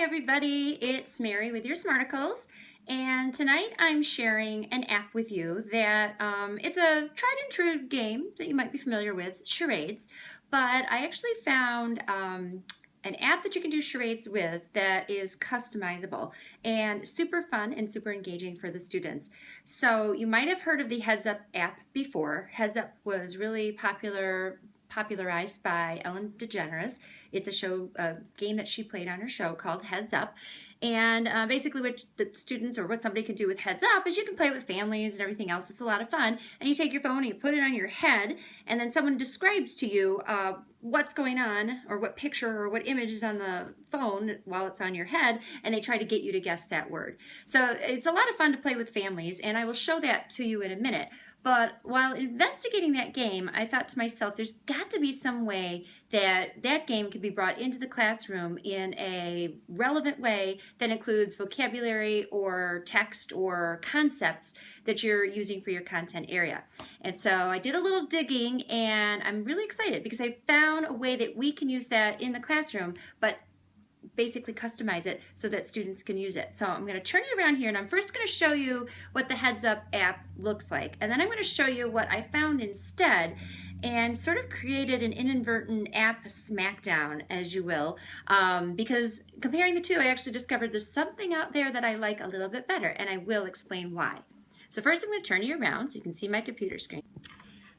Hi everybody, it's Mary with your Smarticles, and tonight I'm sharing an app with you that it's a tried and true game that you might be familiar with, Charades, but I actually found an app that you can do charades with that is customizable and super fun and super engaging for the students. So you might have heard of the Heads Up app before. Heads Up was really popularized by Ellen DeGeneres. It's a game that she played on her show called Heads Up. And basically what the students or what somebody can do with Heads Up is you can play with families and everything else. It's a lot of fun. And you take your phone and you put it on your head, and then someone describes to you what's going on or what picture or what image is on the phone while it's on your head, and they try to get you to guess that word. So it's a lot of fun to play with families, and I will show that to you in a minute. But while investigating that game, I thought to myself, there's got to be some way that that game can be brought into the classroom in a relevant way that includes vocabulary or text or concepts that you're using for your content area. And so I did a little digging, and I'm really excited because I found a way that we can use that in the classroom, but basically customize it so that students can use it. So I'm going to turn you around here, and I'm first going to show you what the Heads Up app looks like, and then I'm going to show you what I found instead and sort of created an inadvertent app smackdown, as you will, because comparing the two, I actually discovered there's something out there that I like a little bit better, and I will explain why. So first I'm going to turn you around so you can see my computer screen.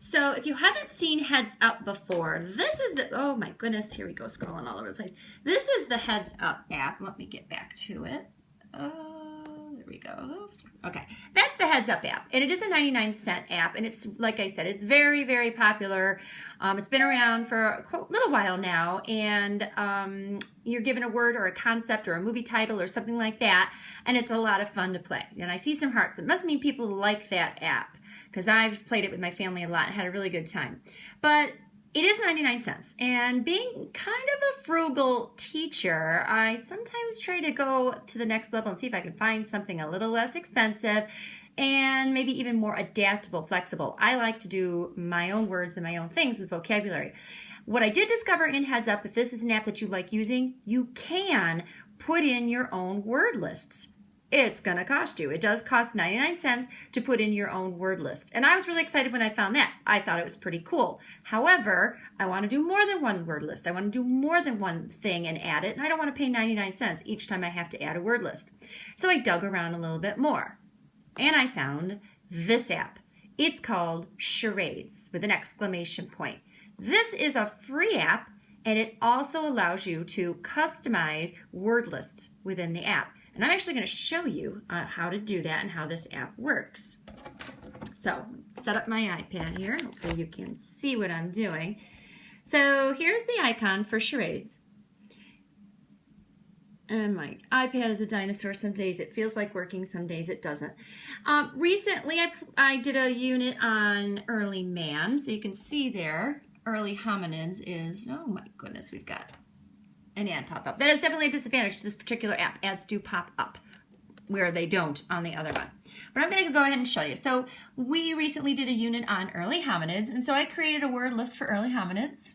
So if you haven't seen Heads Up before, this is the, oh my goodness, here we go, scrolling all over the place. This is the Heads Up app. Let me get back to it. There we go. Okay, that's the Heads Up app, and it is a 99-cent app, and it's, like I said, it's very, very popular. It's been around for a little while now, and you're given a word or a concept or a movie title or something like that, and it's a lot of fun to play. And I see some hearts. That must mean people like that app, because I've played it with my family a lot and had a really good time. But it is 99 cents, and being kind of a frugal teacher, I sometimes try to go to the next level and see if I can find something a little less expensive and maybe even more adaptable, flexible. I like to do my own words and my own things with vocabulary. What I did discover in Heads Up, if this is an app that you like using, you can put in your own word lists. It's going to cost you. It does cost 99 cents to put in your own word list. And I was really excited when I found that. I thought it was pretty cool. However, I want to do more than one word list. I want to do more than one thing and add it. And I don't want to pay 99 cents each time I have to add a word list. So I dug around a little bit more. And I found this app. It's called Charades with an exclamation point. This is a free app, and it also allows you to customize word lists within the app. And I'm actually going to show you how to do that and how this app works. So, set up my iPad here. Hopefully you can see what I'm doing. So, here's the icon for Charades. And my iPad is a dinosaur. Some days it feels like working, some days it doesn't. Recently, I did a unit on early man. So, you can see there, early hominids is, oh my goodness, we've got an ad pop up. That is definitely a disadvantage to this particular app. Ads do pop up where they don't on the other one. But I'm going to go ahead and show you. So we recently did a unit on early hominids, and so I created a word list for early hominids.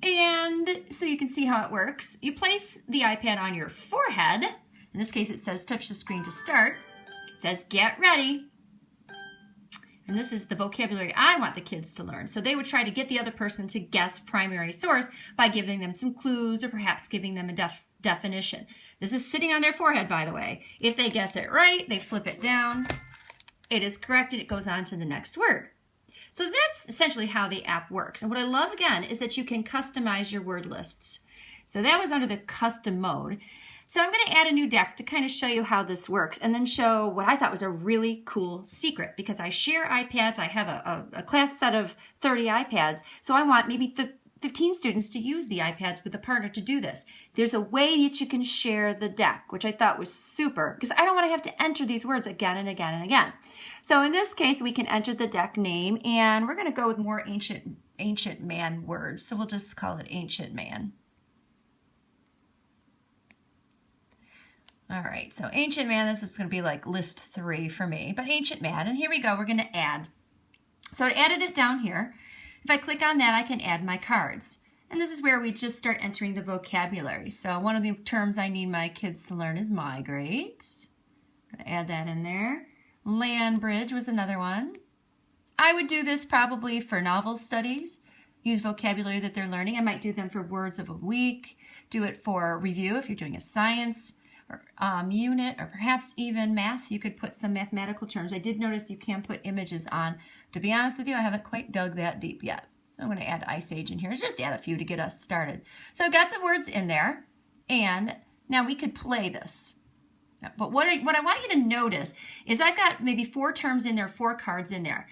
And so you can see how it works. You place the iPad on your forehead. In this case, it says touch the screen to start. It says get ready. And this is the vocabulary I want the kids to learn. So they would try to get the other person to guess primary source by giving them some clues or perhaps giving them a definition. This is sitting on their forehead, by the way. If they guess it right, they flip it down. It is correct, and it goes on to the next word. So that's essentially how the app works. And what I love, again, is that you can customize your word lists. So that was under the custom mode. So I'm going to add a new deck to kind of show you how this works, and then show what I thought was a really cool secret, because I share iPads. I have a class set of 30 iPads, so I want maybe 15 students to use the iPads with a partner to do this. There's a way that you can share the deck, which I thought was super, because I don't want to have to enter these words again and again and again. So in this case, we can enter the deck name, and we're going to go with more ancient man words, so we'll just call it ancient man. All right, so ancient man, this is going to be like list 3 for me, but ancient man, and here we go, we're going to add. So I added it down here. If I click on that, I can add my cards. And this is where we just start entering the vocabulary. So one of the terms I need my kids to learn is migrate. Gonna add that in there. Land bridge was another one. I would do this probably for novel studies. Use vocabulary that they're learning. I might do them for words of a week. Do it for review if you're doing a science or, unit, or perhaps even math. You could put some mathematical terms. I did notice you can put images on. To be honest with you, I haven't quite dug that deep yet. So I'm going to add Ice Age in here. Just add a few to get us started. So I've got the words in there, and now we could play this. But what I want you to notice is I've got maybe 4 terms in there, 4 cards in there.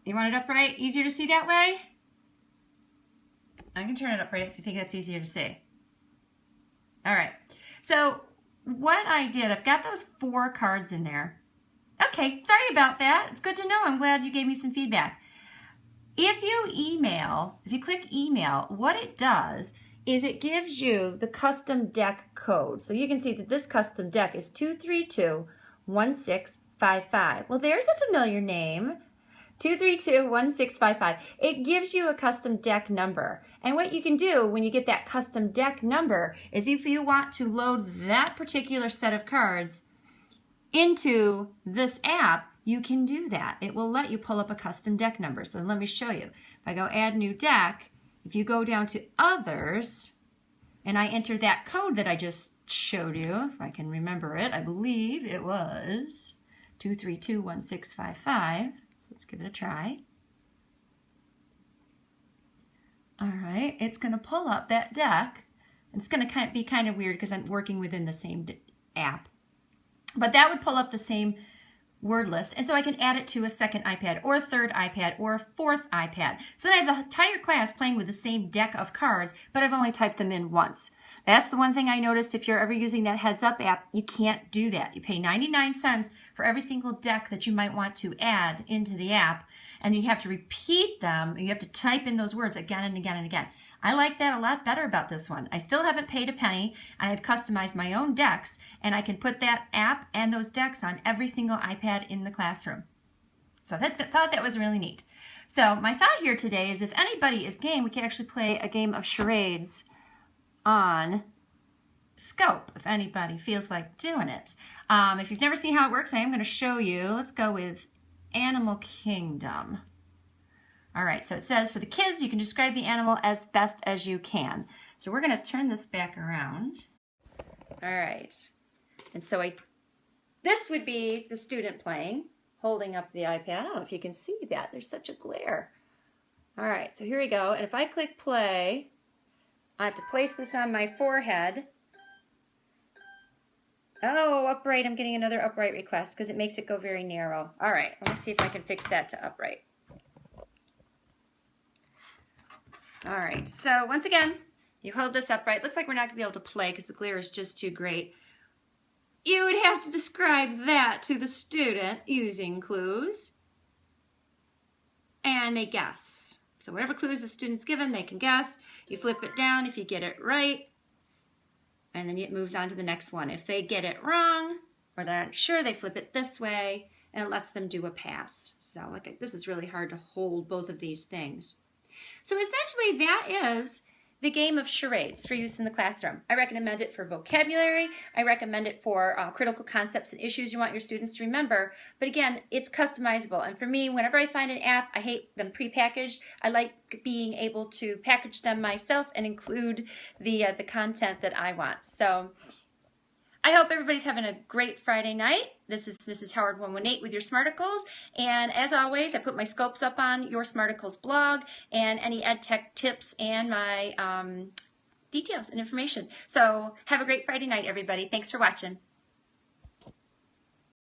You want it upright? Easier to see that way? I can turn it upright if you think that's easier to see. All right. So what I did, I've got those 4 cards in there. Okay, sorry about that. It's good to know. I'm glad you gave me some feedback. If you click email, what it does is it gives you the custom deck code. So you can see that this custom deck is 232-1655. Well, there's a familiar name, 232-1655. It gives you a custom deck number. And what you can do when you get that custom deck number is if you want to load that particular set of cards into this app, you can do that. It will let you pull up a custom deck number. So let me show you. If I go add new deck, if you go down to others and I enter that code that I just showed you, if I can remember it, I believe it was 232-1655. So let's give it a try. All right, it's going to pull up that deck. It's going to be kind of weird because I'm working within the same app. But that would pull up the same word list, and so I can add it to a second iPad or a third iPad or a fourth iPad. So then I have the entire class playing with the same deck of cards, but I've only typed them in once. That's the one thing I noticed. If you're ever using that Heads Up app, you can't do that. You pay 99 cents for every single deck that you might want to add into the app, and you have to repeat them. You have to type in those words again and again and again. I like that a lot better about this one. I still haven't paid a penny, and I've customized my own decks, and I can put that app and those decks on every single iPad in the classroom. So I thought that was really neat. So my thought here today is if anybody is game, we can actually play a game of charades on Scope, if anybody feels like doing it. If you've never seen how it works, I am going to show you. Let's go with Animal Kingdom. All right, so it says for the kids, you can describe the animal as best as you can. So we're going to turn this back around. All right, and so this would be the student playing, holding up the iPad. I don't know if you can see that. There's such a glare. All right, so here we go. And if I click play, I have to place this on my forehead. Oh, upright. I'm getting another upright request because it makes it go very narrow. All right, let me see if I can fix that to upright. All right, so once again, you hold this upright. Looks like we're not going to be able to play because the glare is just too great. You would have to describe that to the student using clues. And they guess. So whatever clues the student's given, they can guess. You flip it down if you get it right. And then it moves on to the next one. If they get it wrong, or they're not sure, they flip it this way, and it lets them do a pass. So look, this is really hard to hold both of these things. So essentially that is the game of charades for use in the classroom. I recommend it for vocabulary. I recommend it for critical concepts and issues you want your students to remember. But again, it's customizable. And for me, whenever I find an app, I hate them prepackaged. I like being able to package them myself and include the content that I want. So I hope everybody's having a great Friday night. This is Mrs. Howard 118 with your Smarticles. And as always, I put my scopes up on your Smarticles blog and any ed tech tips and my details and information. So have a great Friday night, everybody. Thanks for watching.